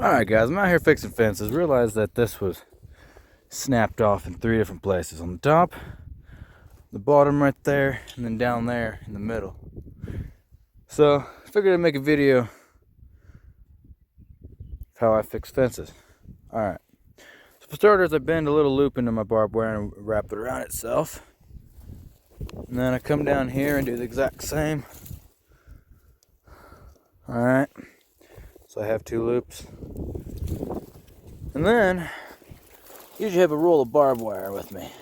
Alright guys, I'm out here fixing fences. Realized that this was snapped off in 3 different places. On the top, the bottom right there, and then down there in the middle. So, I figured I'd make a video of how I fix fences. Alright. So for starters, I bend a little loop into my barbed wire and wrap it around itself. And then I come down here and do the exact same. Alright. So I have 2 loops. And then, usually have a roll of barbed wire with me.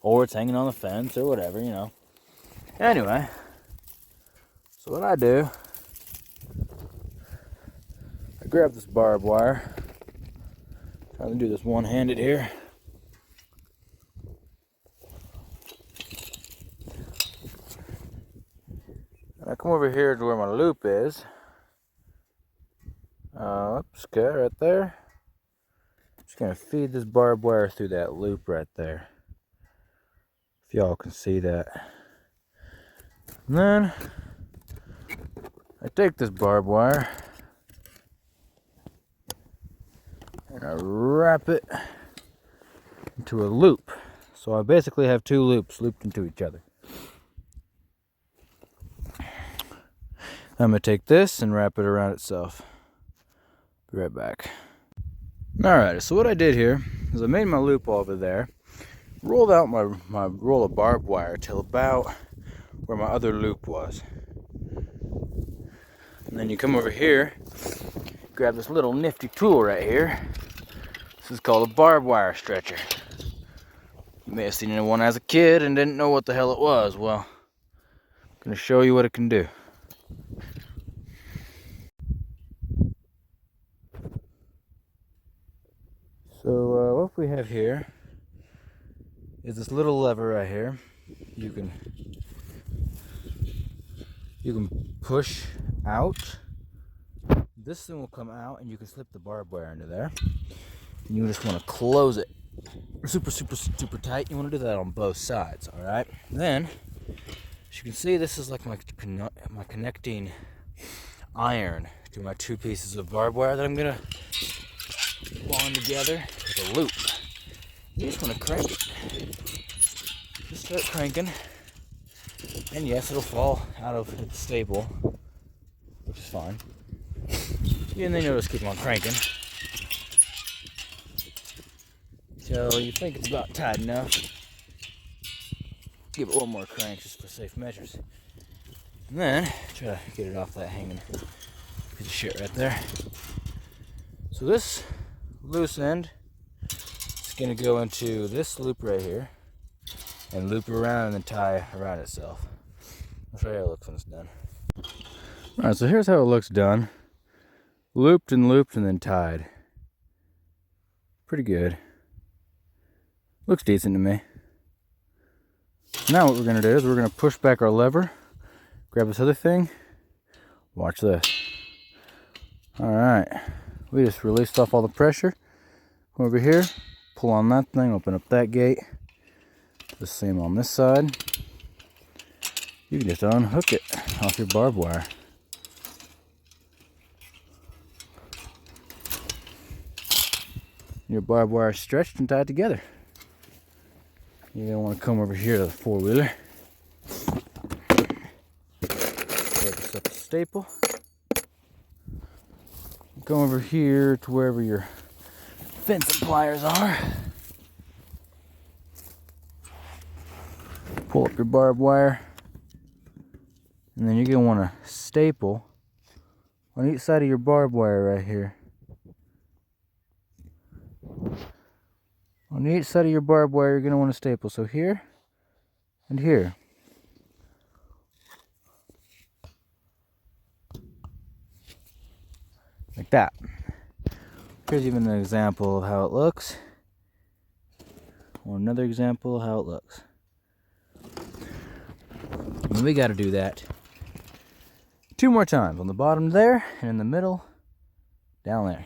Or it's hanging on the fence or whatever, you know. Anyway, so what I do, I grab this barbed wire. Trying to do this one-handed here. And I come over here to where my loop is. Oops, okay, right there. Just gonna feed this barbed wire through that loop right there. If y'all can see that. And then I take this barbed wire and I wrap it into a loop. So I basically have 2 loops looped into each other. I'm gonna take this and wrap it around itself. Be right back. Alright, so what I did here is I made my loop over there, rolled out my roll of barbed wire till about where my other loop was. And then you come over here, grab this little nifty tool right here. This is called a barbed wire stretcher. You may have seen one as a kid and didn't know what the hell it was. Well, I'm going to show you what it can do. So what we have here is this little lever right here. You can push out. This thing will come out and you can slip the barbed wire into there. And you just want to close it super tight. You want to do that on both sides, all right? Then, as you can see, this is like my connecting iron to my 2 pieces of barbed wire that I'm gonna bond together with a loop. You just want to crank it. Just start cranking, and yes, it'll fall out of its staple, which is fine. And then you'll just keep on cranking till you think it's about tight enough. Give it one more crank just for safe measures. And then try to get it off that hanging piece of shit right there. So this loose end is going to go into this loop right here and loop around and then tie around itself. I'll show you how it looks when it's done. Alright, so here's how it looks done. Looped and then tied. Pretty good. Looks decent to me. Now what we're going to do is we're going to push back our lever, grab this other thing, watch this. Alright, we just released off all the pressure. Come over here, pull on that thing, open up that gate. The same on this side. You can just unhook it off your barbed wire. Your barbed wire is stretched and tied together. You're going to want to come over here to the 4-wheeler. Grab yourself a staple. Go over here to wherever your fencing pliers are. Pull up your barbed wire. And then you're going to want to staple on each side of your barbed wire right here. On each side of your barbed wire, you're going to want to staple. So here and here. Like that. Here's even an example of how it looks. Or another example of how it looks. And we got to do that 2 more times. On the bottom there, and in the middle, down there.